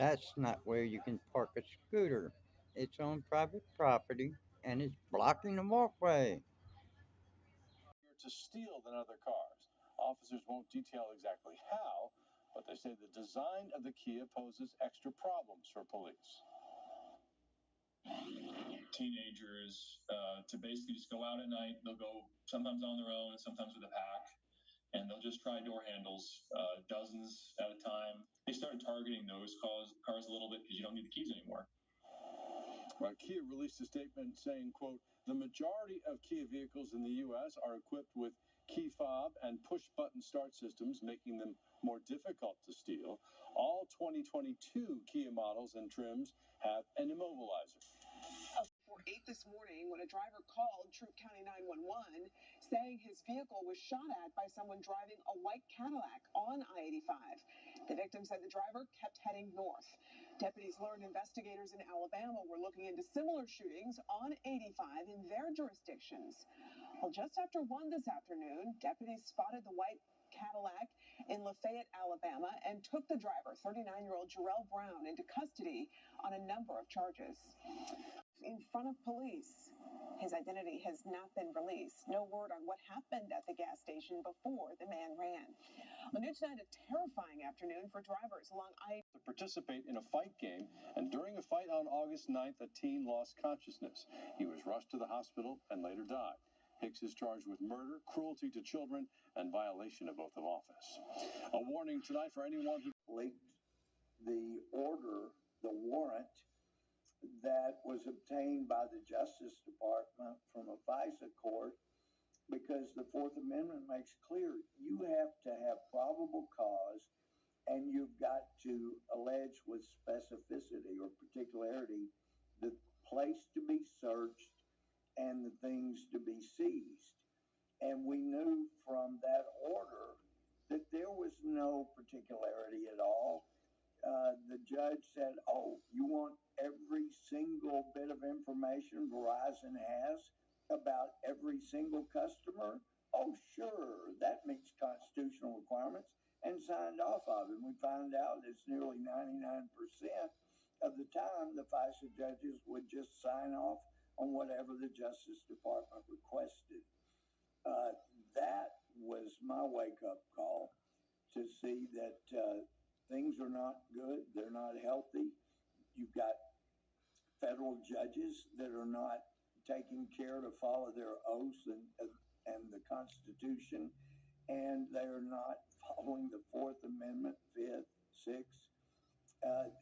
That's not where you can park a scooter. It's on private property and it's blocking the walkway. To steal than other cars. Officers won't detail exactly how, but they say the design of the Kia poses extra problems for police. Teenagers to basically just go out at night. They'll go sometimes on their own and sometimes with a pack, and they'll just try door handles, dozens at a time. They started targeting those cars a little bit because you don't need the keys anymore. Well, Kia released a statement saying, quote, the majority of Kia vehicles in the U.S. are equipped with key fob and push-button start systems, making them more difficult to steal. All 2022 Kia models and trims have an immobilizer. 8 this morning when a driver called Troup County 911 saying his vehicle was shot at by someone driving a white Cadillac on I-85. The victim said the driver kept heading north. Deputies learned investigators in Alabama were looking into similar shootings on 85 in their jurisdictions. Well, just after 1 this afternoon, deputies spotted the white Cadillac in Lafayette, Alabama, and took the driver, 39-year-old Jarrell Brown, into custody on a number of charges. In front of police, his identity has not been released. No word on what happened at the gas station before the man ran. On New tonight, a terrifying afternoon for drivers along I to participate in a fight game, and during a fight on August 9th, a teen lost consciousness. He was rushed to the hospital and later died. Hicks is charged with murder, cruelty to children, and violation of oath of office. A warning tonight for anyone who leaked the order, the warrant that was obtained by the Justice Department from a FISA court, because the Fourth Amendment makes clear you have to have probable cause and you've got to allege with specificity or particularity the place to be searched and the things to be seized. And we knew from that order that there was no particularity at all. The judge said, oh, you want every single bit of information Verizon has about every single customer? Oh, sure, that meets constitutional requirements, and signed off of it. And we found out it's nearly 99% of the time the FISA judges would just sign off on whatever the Justice Department requested. That was my wake-up call to see that things are not good. They're not healthy. You've got federal judges that are not taking care to follow their oaths and the Constitution, and they are not following the Fourth Amendment, Fifth, Sixth.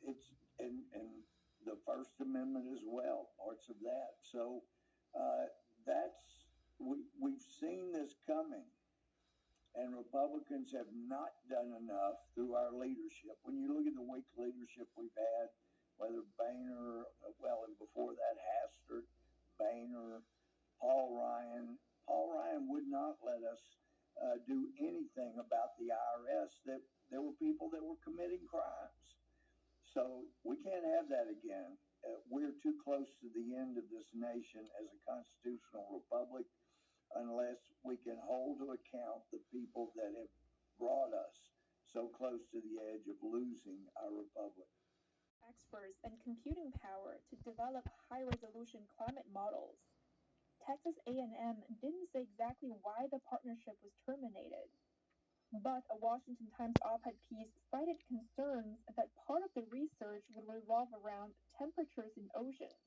It's and the First Amendment as well, parts of that. So we've seen this coming. And Republicans have not done enough through our leadership. When you look at the weak leadership we've had, whether Boehner, and before that, Hastert, Boehner, Paul Ryan would not let us do anything about the IRS, that there were people that were committing crimes. So we can't have that again. We're too close to the end of this nation as a constitutional republic unless we can hold to account the people that have brought us so close to the edge of losing our republic. Experts and computing power to develop high-resolution climate models. Texas A&M didn't say exactly why the partnership was terminated, but a Washington Times op-ed piece cited concerns that part of the research would revolve around temperatures in oceans,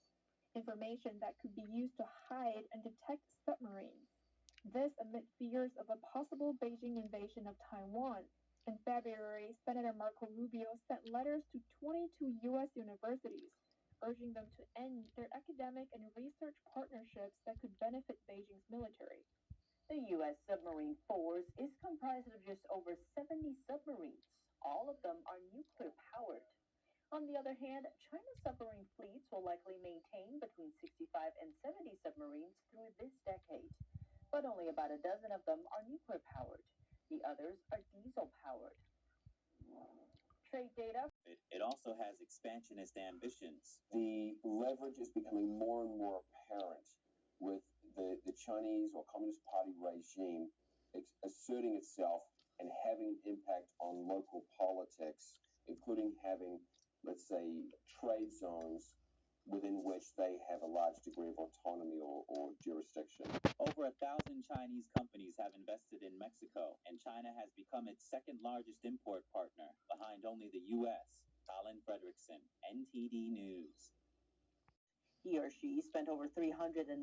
information that could be used to hide and detect submarines. This amid fears of a possible Beijing invasion of Taiwan. In February, Senator Marco Rubio sent letters to 22 U.S. universities, urging them to end their academic and research partnerships that could benefit Beijing's military. The U.S. submarine force is comprised of just over 70 submarines. All of them are nuclear powered. On the other hand, China's submarine fleets will likely maintain between 65 and 70 submarines through this decade. But only about a dozen of them are nuclear powered. The others are diesel powered. Trade data. It also has expansionist ambitions. The leverage is becoming more and more apparent with the Chinese or Communist Party regime asserting itself and having an impact on local politics, including having let's say, trade zones within which they have a large degree of autonomy or jurisdiction. Over 1,000 Chinese companies have invested in Mexico, and China has become its second largest import partner, behind only the U.S. Colin Fredrickson, NTD News. He or she spent over $375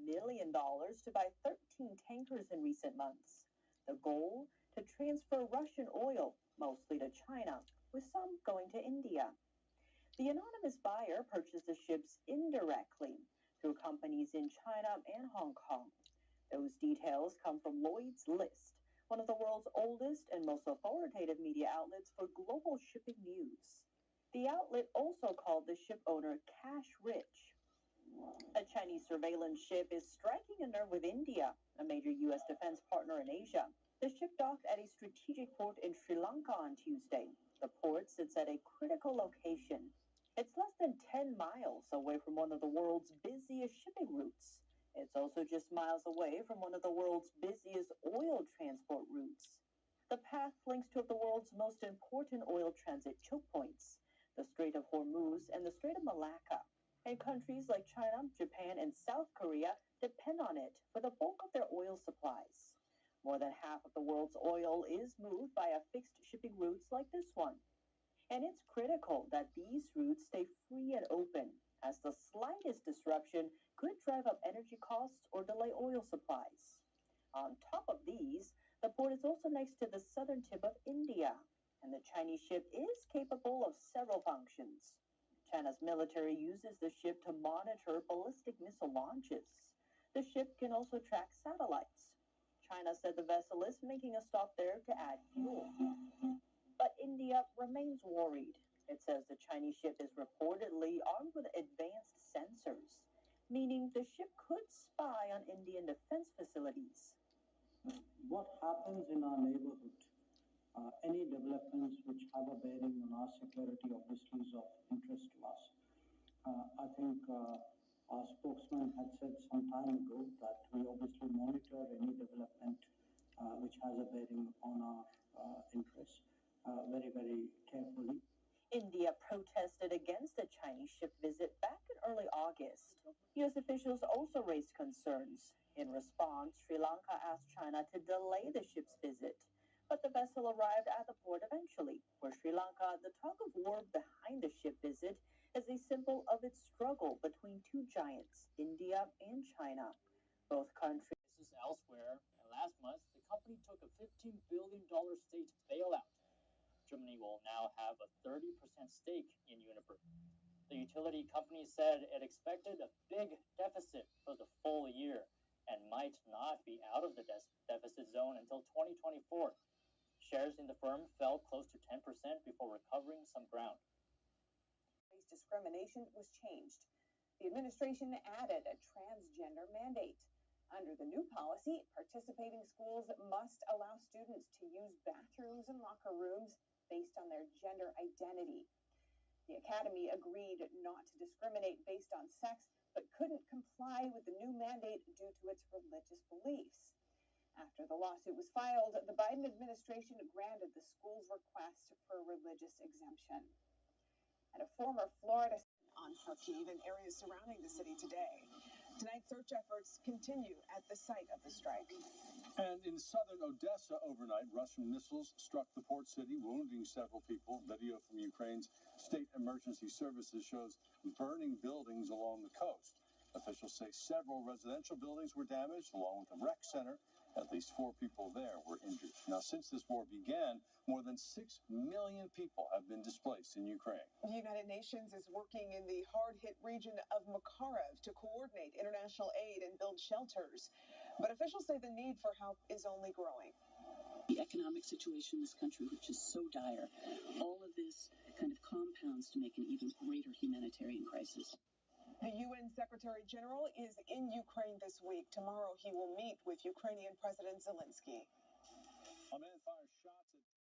million to buy 13 tankers in recent months. The goal? To transfer Russian oil, mostly to China, with some going to India. The anonymous buyer purchased the ships indirectly through companies in China and Hong Kong. Those details come from Lloyd's List, one of the world's oldest and most authoritative media outlets for global shipping news. The outlet also called the ship owner cash rich. A Chinese surveillance ship is striking a nerve with India, a major U.S. defense partner in Asia. The ship docked at a strategic port in Sri Lanka on Tuesday. The port sits at a critical location. It's less than 10 miles away from one of the world's busiest shipping routes. It's also just miles away from one of the world's busiest oil transport routes. The path links two of the world's most important oil transit choke points, the Strait of Hormuz and the Strait of Malacca. And countries like China, Japan, and South Korea depend on it for the bulk of their oil supplies. More than half of the world's oil is moved via fixed shipping routes like this one. And it's critical that these routes stay free and open, as the slightest disruption could drive up energy costs or delay oil supplies. On top of these, the port is also next to the southern tip of India, and the Chinese ship is capable of several functions. China's military uses the ship to monitor ballistic missile launches. The ship can also track satellites. China said the vessel is making a stop there to add fuel. But India remains worried. It says the Chinese ship is reportedly armed with advanced sensors, meaning the ship could spy on Indian defense facilities. What happens in our neighborhood, any developments which have a bearing on our security obviously is of interest to us. I think our spokesman had said some time ago that we obviously monitor any development which has a bearing on our interests very, very carefully. India protested against the Chinese ship visit back in early August. U.S. officials also raised concerns. In response, Sri Lanka asked China to delay the ship's visit, but the vessel arrived at the port eventually. For Sri Lanka, the tug of war behind the ship visit is a symbol of its struggle between two giants, India and China. Both countries. This is elsewhere, and last month, the company took a $15 billion state bailout. Germany will now have a 30% stake in Uniper. The utility company said it expected a big deficit for the full year and might not be out of the deficit zone until 2024. Shares in the firm fell close to 10% before recovering some ground. Race discrimination was changed. The administration added a transgender mandate. Under the new policy, participating schools must allow students to use bathrooms and locker rooms based on their gender identity. The academy agreed not to discriminate based on sex, but couldn't comply with the new mandate due to its religious beliefs. After the lawsuit was filed, the Biden administration granted the school's request for a religious exemption. And a former Florida on Kharkiv and areas surrounding the city today. Tonight, search efforts continue at the site of the strike. And in southern Odessa overnight, Russian missiles struck the port city, wounding several people. Video from Ukraine's state emergency services shows burning buildings along the coast. Officials say several residential buildings were damaged, along with a rec center. At least 4 people there were injured. Now, since this war began, more than 6 million people have been displaced in Ukraine. The United Nations is working in the hard-hit region of Makariv to coordinate international aid and build shelters. But officials say the need for help is only growing. The economic situation in this country, which is so dire, all of this kind of compounds to make an even greater humanitarian crisis. The UN Secretary General is in Ukraine this week. Tomorrow he will meet with Ukrainian President Zelensky. A man finds